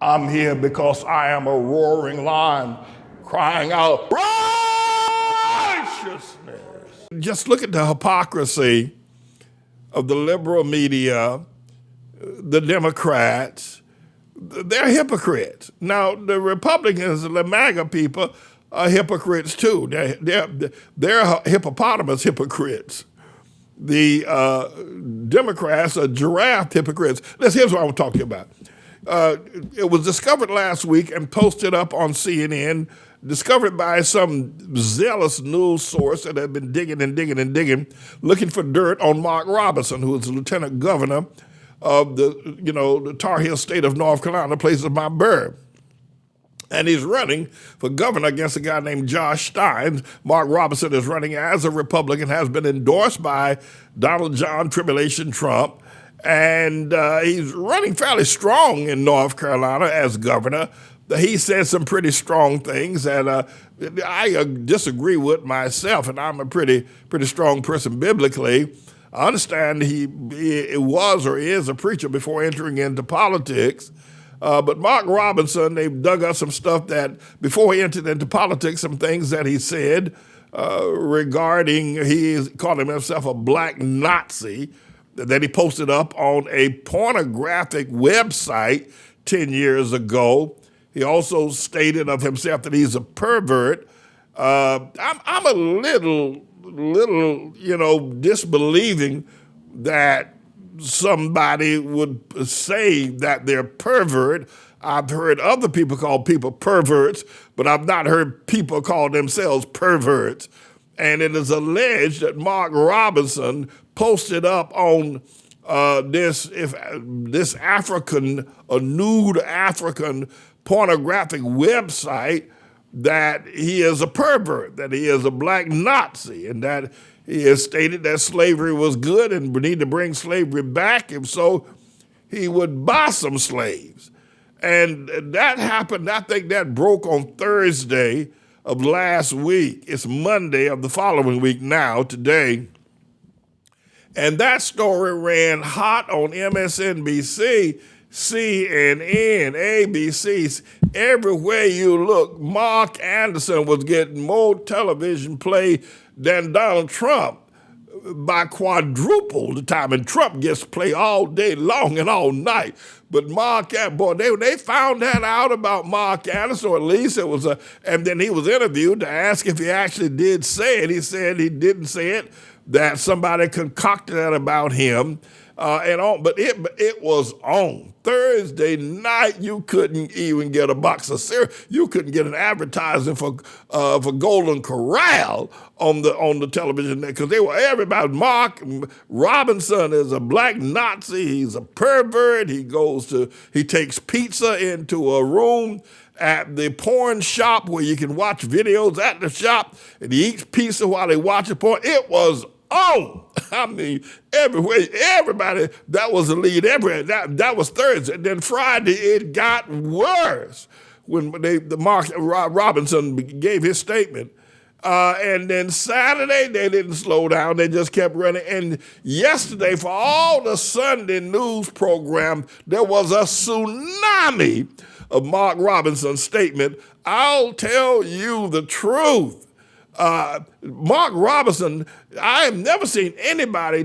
I'm here because I am a roaring lion crying out righteousness. Just look at the hypocrisy of the liberal media, the Democrats. They're hypocrites. Now, the Republicans and the MAGA people are hypocrites too. They're hippopotamus hypocrites. The Democrats are giraffe hypocrites. Here's what I want to talk to you about. It was discovered last week and posted up on CNN, discovered by some zealous news source that had been digging and digging and digging, looking for dirt on Mark Robinson, who is the lieutenant governor of the Tar Heel state of North Carolina, place of my birth. And he's running for governor against a guy named Josh Stein. Mark Robinson is running as a Republican, has been endorsed by Donald John Tribulation Trump. And he's running fairly strong in North Carolina as governor. He said some pretty strong things that I disagree with myself, and I'm a pretty strong person biblically. I understand he was or is a preacher before entering into politics. But Mark Robinson, they've dug up some stuff that before he entered into politics, some things that he said regarding, he called himself a black Nazi, that he posted up on a pornographic website 10 years ago. He also stated of himself that he's a pervert. I'm a little, disbelieving that somebody would say that they're pervert. I've heard other people call people perverts, but I've not heard people call themselves perverts. And it is alleged that Mark Robinson posted up on this nude African pornographic website that he is a pervert, that he is a black Nazi, and that he has stated that slavery was good and we need to bring slavery back. If so, he would buy some slaves. And that happened, I think that broke on Thursday of last week. It's Monday of the following week now, today. And that story ran hot on MSNBC, CNN, ABC. Everywhere you look, Mark Anderson was getting more television play than Donald Trump by quadruple the time. And Trump gets play all day long and all night. But Mark, boy, they found that out about Mark Anderson, or at least it was and then he was interviewed to ask if he actually did say it. He said he didn't say it, that somebody concocted that about him. But it was on Thursday night. You couldn't even get a box of cereal. You couldn't get an advertising for Golden Corral on the television because everybody. Mark Robinson is a black Nazi. He's a pervert. He takes pizza into a room at the porn shop where you can watch videos at the shop, and he eats pizza while they watch porn. It was on. I mean, everywhere, everybody, that was the lead everywhere. That was Thursday. And then Friday, it got worse when Mark Robinson gave his statement. And then Saturday, they didn't slow down. They just kept running. And yesterday, for all the Sunday news program, there was a tsunami of Mark Robinson's statement. I'll tell you the truth. Mark Robinson, I have never seen anybody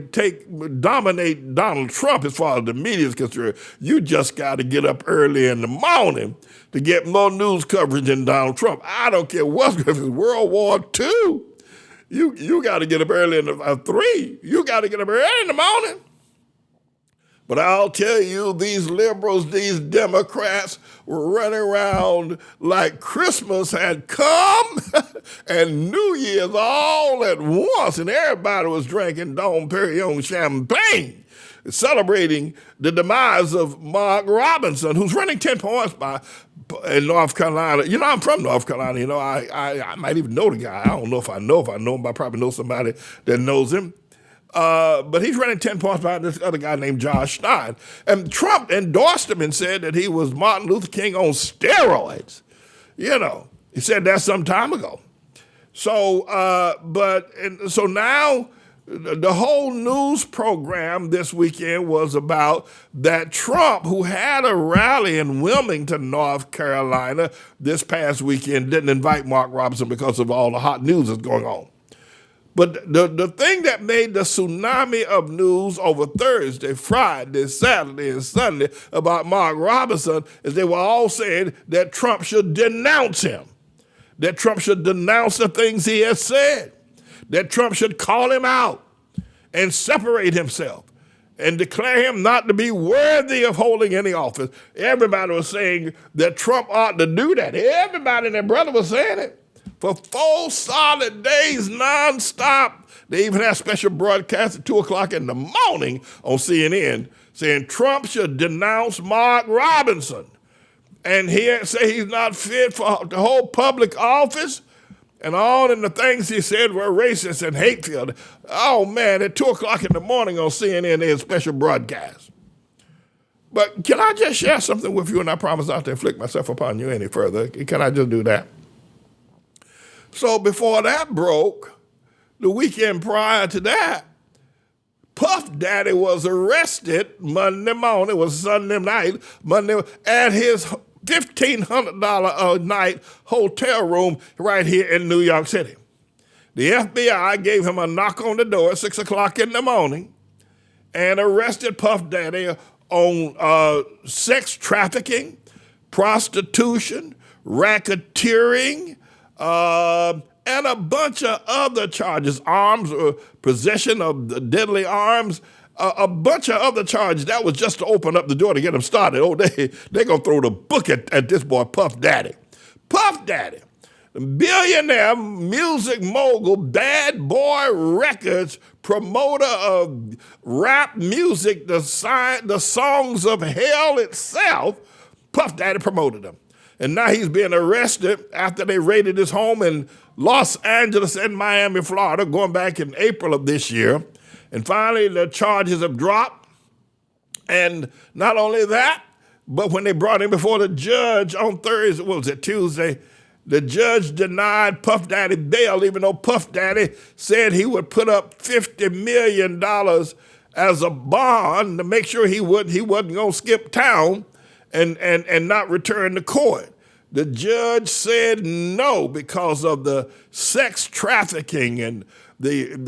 dominate Donald Trump as far as the media is concerned. You just got to get up early in the morning to get more news coverage than Donald Trump. I don't care what's going on, World War II. You got to get up early in the 3. You got to get up early in the morning. But I'll tell you, these liberals, these Democrats were running around like Christmas had come and New Year's all at once, and everybody was drinking Dom Perignon champagne, celebrating the demise of Mark Robinson, who's running 10 points in North Carolina. I'm from North Carolina. I might even know the guy. I don't know if I know him, but I probably know somebody that knows him. But he's running 10 points behind this other guy named Josh Stein. And Trump endorsed him and said that he was Martin Luther King on steroids. He said that some time ago. So now The whole news program this weekend was about that Trump, who had a rally in Wilmington, North Carolina this past weekend, didn't invite Mark Robinson because of all the hot news that's going on. But the thing that made the tsunami of news over Thursday, Friday, Saturday, and Sunday about Mark Robinson is they were all saying that Trump should denounce him, that Trump should denounce the things he has said, that Trump should call him out and separate himself and declare him not to be worthy of holding any office. Everybody was saying that Trump ought to do that. Everybody and their brother was saying it for 4 solid days nonstop. They even had special broadcasts at 2 o'clock in the morning on CNN saying Trump should denounce Mark Robinson. And he say he's not fit for the whole public office. And all of the things he said were racist and hate-filled. Oh, man, at 2 o'clock in the morning on CNN, they had special broadcasts. But can I just share something with you? And I promise not to inflict myself upon you any further. Can I just do that? So before that broke, the weekend prior to that, Puff Daddy was arrested Monday morning. It was Sunday night, Monday, at his $1,500 a night hotel room right here in New York City. The FBI gave him a knock on the door at 6 o'clock in the morning and arrested Puff Daddy on sex trafficking, prostitution, racketeering, and a bunch of other charges, arms, possession of deadly arms, a bunch of other charges. That was just to open up the door to get them started. Oh, they're going to throw the book at this boy, Puff Daddy. Puff Daddy, billionaire, music mogul, Bad Boy Records, promoter of rap music, the songs of hell itself, Puff Daddy promoted them. And now he's being arrested after they raided his home in Los Angeles and Miami, Florida, going back in April of this year. And finally, the charges have dropped. And not only that, but when they brought him before the judge on Thursday, what was it, Tuesday, the judge denied Puff Daddy bail, even though Puff Daddy said he would put up $50 million as a bond to make sure he wasn't going to skip town and not return to court. The judge said no because of the sex trafficking and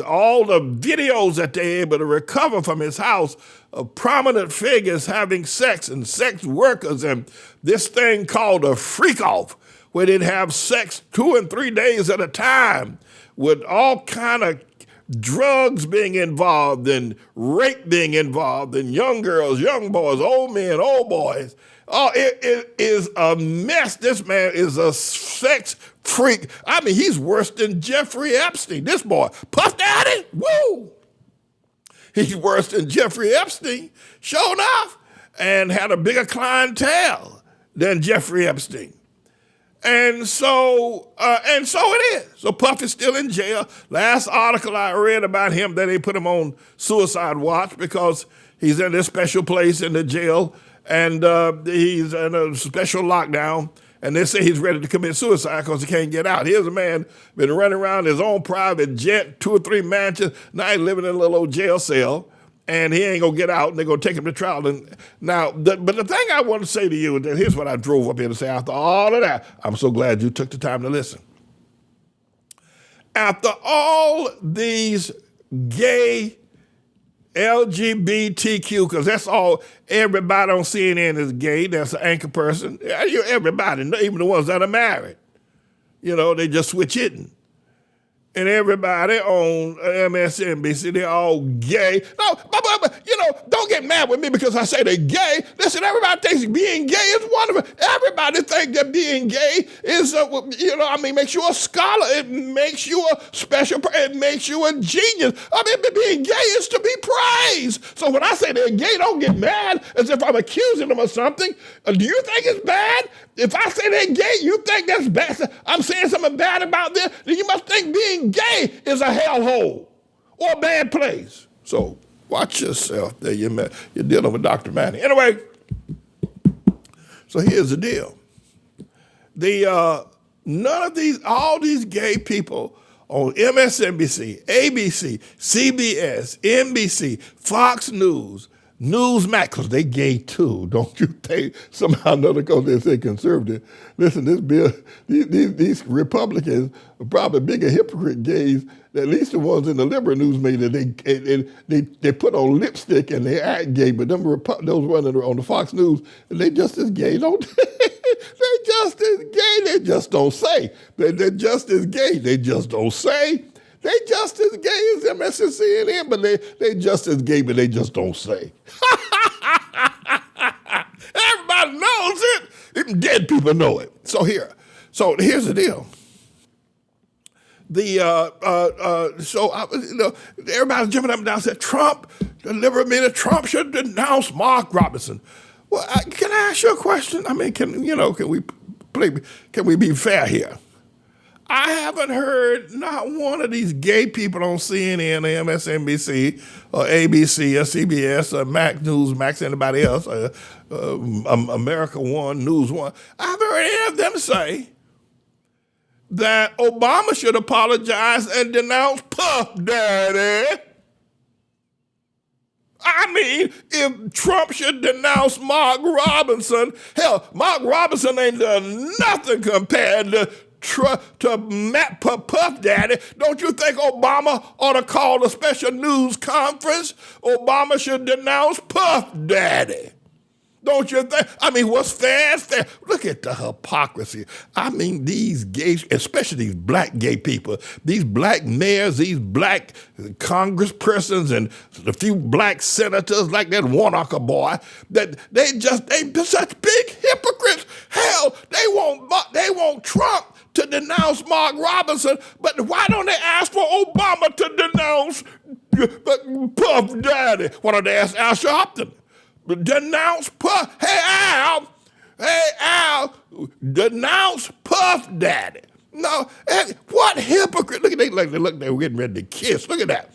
all the videos that they're able to recover from his house of prominent figures having sex and sex workers and this thing called a freak off, where they'd have sex 2 and 3 days at a time with all kind of drugs being involved and rape being involved and young girls, young boys, old men, old boys. Oh, it is a mess. This man is a sex freak. I mean, he's worse than Jeffrey Epstein. This boy, Puff Daddy, woo! He's worse than Jeffrey Epstein, sure enough, and had a bigger clientele than Jeffrey Epstein. And so it is. So Puff is still in jail. Last article I read about him, that they put him on suicide watch because he's in this special place in the jail, and he's in a special lockdown, and they say he's ready to commit suicide because he can't get out. Here's a man been running around his own private jet, 2 or 3 mansions, now he's living in a little old jail cell, and he ain't going to get out, and they're going to take him to trial. And now, but the thing I want to say to you, and here's what I drove up here to say after all of that, I'm so glad you took the time to listen. After all these gay LGBTQ, because that's all, everybody on CNN is gay. That's an anchor person. Everybody, even the ones that are married. You know, they just switch hitting. And everybody on MSNBC, they're all gay. No, but, you know, don't get mad with me because I say they're gay. Listen, everybody thinks being gay is wonderful. Everybody thinks that being gay is, makes you a scholar. It makes you a special person. It makes you a genius. I mean, being gay is to be praised. So when I say they're gay, don't get mad as if I'm accusing them of something. Do you think it's bad? If I say they're gay, you think that's bad? I'm saying something bad about them, then you must think being gay is a hellhole or a bad place. So watch yourself there. You're dealing with Dr. Manning. Anyway, so here's the deal. All these gay people on MSNBC, ABC, CBS, NBC, Fox News, Newsmax, because they gay too, don't you think? Somehow or another, because they say conservative. Listen, this bill, these Republicans are probably bigger hypocrite gays than at least the ones in the liberal news media. They put on lipstick and they act gay, but those running on the Fox News, they just as gay, don't they? They just as gay, they just don't say. They're just as gay, they just don't say. They just as gay as MSNBC, but they just as gay, but they just don't say. Everybody knows it. Even dead people know it. So here's the deal. Everybody's jumping up and down and said, Trump, the liberal media, Trump should denounce Mark Robinson. Well, can I ask you a question? I mean, can we be fair here? I haven't heard not one of these gay people on CNN or MSNBC or ABC or CBS or Newsmax, anybody else, America One, News One. I haven't heard any of them say that Obama should apologize and denounce Puff Daddy. I mean, if Trump should denounce Mark Robinson, hell, Mark Robinson ain't done nothing compared to Puff Daddy. Don't you think Obama ought to call a special news conference? Obama should denounce Puff Daddy. Don't you think? I mean, what's fair is fair. Look at the hypocrisy. I mean, these gays, especially these black gay people, these black mayors, these black congresspersons, and the few black senators like that Warnock boy, that they're such big hypocrites. Hell, they want Trump to denounce Mark Robinson, but why don't they ask for Obama to denounce Puff Daddy? Why don't they ask Al Sharpton? Denounce Puff. Hey, Al, denounce Puff Daddy. No, what hypocrite. Look at they look, they were getting ready to kiss. Look at that.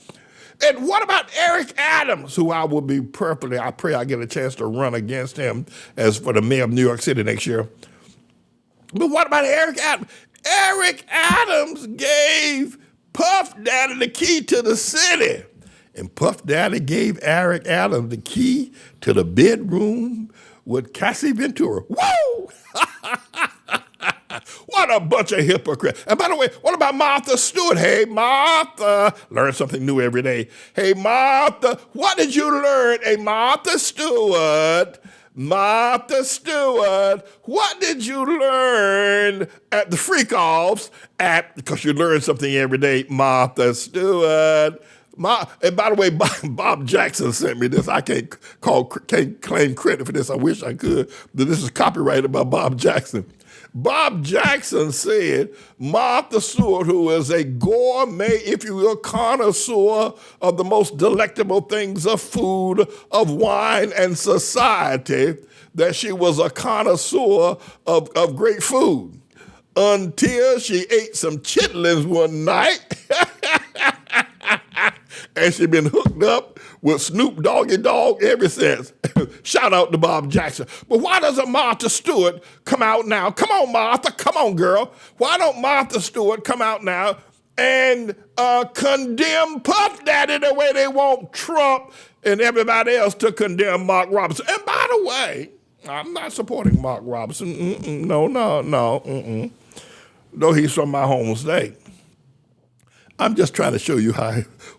And what about Eric Adams, who I pray I get a chance to run against him as for the mayor of New York City next year. But what about Eric Adams? Eric Adams gave Puff Daddy the key to the city. And Puff Daddy gave Eric Adams the key to the bedroom with Cassie Ventura. Whoa! What a bunch of hypocrites. And by the way, what about Martha Stewart? Hey, Martha, learn something new every day. Hey, Martha, what did you learn? Hey, Martha Stewart, what did you learn at the freak-offs? Because you learn something every day, Martha Stewart. And by the way, Bob Jackson sent me this. I can't claim credit for this. I wish I could, but this is copyrighted by Bob Jackson. Bob Jackson said Martha Stewart, who is a gourmet, if you will, connoisseur of the most delectable things of food, of wine, and society, that she was a connoisseur of great food until she ate some chitlins one night. And she's been hooked up with Snoop Doggy Dogg ever since. Shout out to Bob Jackson. But why doesn't Martha Stewart come out now? Come on, Martha. Come on, girl. Why don't Martha Stewart come out now and condemn Puff Daddy the way they want Trump and everybody else to condemn Mark Robinson? And by the way, I'm not supporting Mark Robinson. No. Though he's from my home state. I'm just trying to show you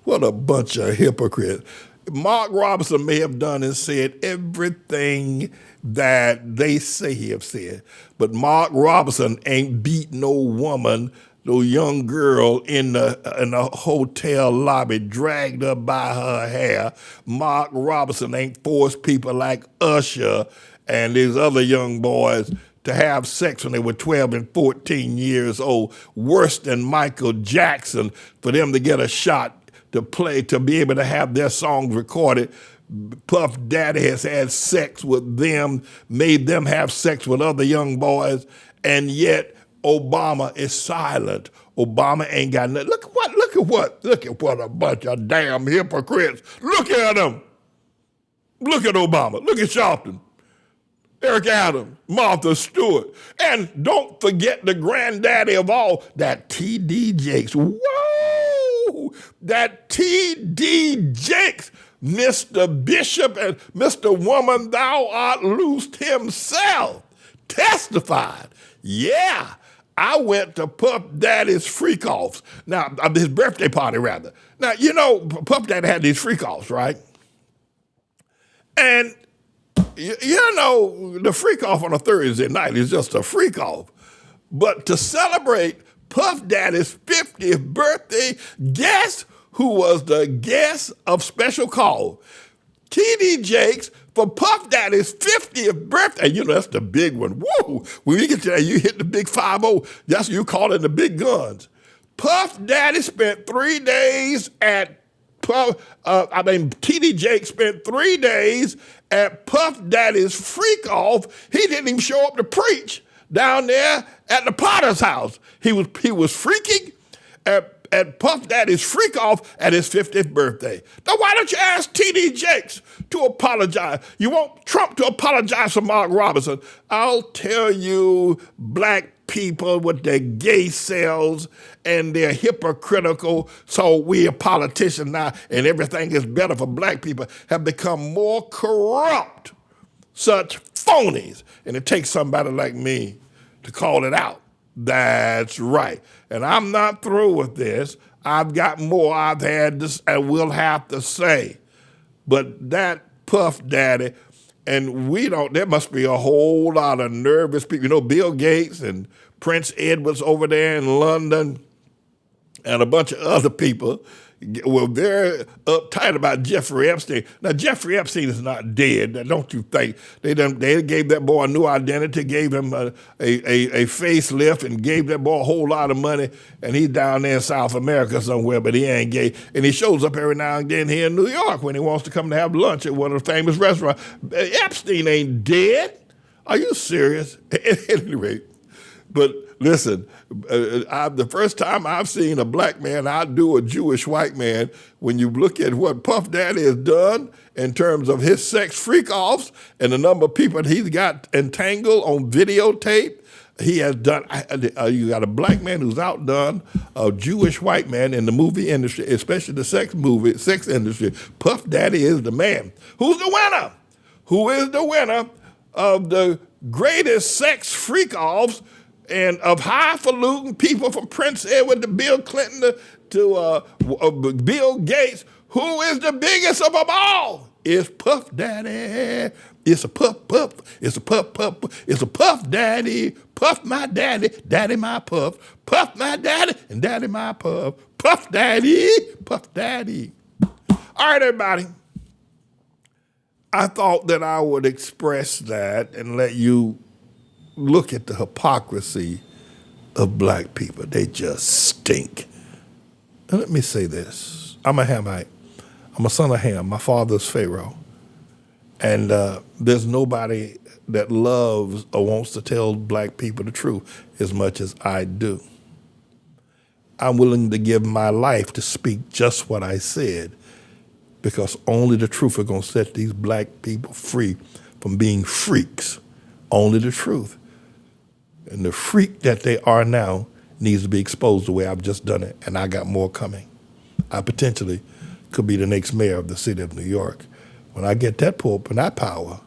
what a bunch of hypocrites. Mark Robinson may have done and said everything that they say he have said, but Mark Robinson ain't beat no woman, no young girl in the hotel lobby, dragged her by her hair. Mark Robinson ain't forced people like Usher and these other young boys to have sex when they were 12 and 14 years old, worse than Michael Jackson, for them to get a shot to play, to be able to have their songs recorded. Puff Daddy has had sex with them, made them have sex with other young boys, and yet Obama is silent. Obama ain't got nothing. Look at what a bunch of damn hypocrites. Look at them. Look at Obama. Look at Sharpton. Eric Adams, Martha Stewart. And don't forget the granddaddy of all, that T.D. Jakes. Whoa! that T.D. Jakes, Mr. Bishop and Mr. Woman, thou art loosed himself, testified, yeah, I went to Puff Daddy's freak-offs. Now, his birthday party, rather. Now, you know, Puff Daddy had these freak-offs, right? And, you know, the freak-off on a Thursday night is just a freak-off. But to celebrate Puff Daddy's 50th birthday, guess who was the guest of special call? T.D. Jakes for Puff Daddy's 50th birthday. You know, that's the big one. Woo! When you get to that, you hit the big 5-0. That's what you call it, the big guns. Puff Daddy spent 3 days at T.D. Jakes spent 3 days at Puff Daddy's freak-off. He didn't even show up to preach down there at the Potter's house. He was freaking at Puff Daddy's freak-off at his 50th birthday. Now, why don't you ask T.D. Jakes to apologize? You want Trump to apologize for Mark Robinson? I'll tell you, black people with their gay selves and they're hypocritical, so we are politicians now and everything is better for black people, have become more corrupt. Such phonies. And it takes somebody like me to call it out. That's right. And I'm not through with this. I've got more I've had to and will have to say. But that Puff Daddy, and there must be a whole lot of nervous people. You know, Bill Gates and Prince Edward's over there in London and a bunch of other people were very uptight about Jeffrey Epstein. Now, Jeffrey Epstein is not dead. Now, don't you think? They gave that boy a new identity, gave him a facelift, and gave that boy a whole lot of money, and he's down there in South America somewhere, but he ain't gay. And he shows up every now and then here in New York when he wants to come to have lunch at one of the famous restaurants. Epstein ain't dead. Are you serious? At any rate, but listen, the first time I've seen a black man outdo a Jewish white man, when you look at what Puff Daddy has done in terms of his sex freak-offs and the number of people he's got entangled on videotape, he has done, you got a black man who's outdone a Jewish white man in the movie industry, especially the sex industry. Puff Daddy is the man. Who's the winner? Who is the winner of the greatest sex freak-offs and of highfalutin people from Prince Edward to Bill Clinton to Bill Gates? Who is the biggest of them all? It's Puff Daddy. It's a puff. It's a puff. It's a Puff Daddy. Puff my daddy, daddy my puff. Puff my daddy and daddy my puff. Puff Daddy, Puff Daddy. All right, everybody. I thought that I would express that and let you look at the hypocrisy of black people. They just stink. And let me say this. I'm a Hamite. I'm a son of Ham. My father's Pharaoh. And there's nobody that loves or wants to tell black people the truth as much as I do. I'm willing to give my life to speak just what I said, because only the truth is going to set these black people free from being freaks. Only the truth. And the freak that they are now needs to be exposed the way I've just done it, and I got more coming. I potentially could be the next mayor of the city of New York. When I get that pulp and that power,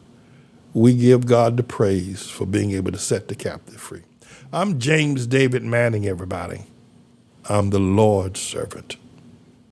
we give God the praise for being able to set the captive free. I'm James David Manning, everybody. I'm the Lord's servant.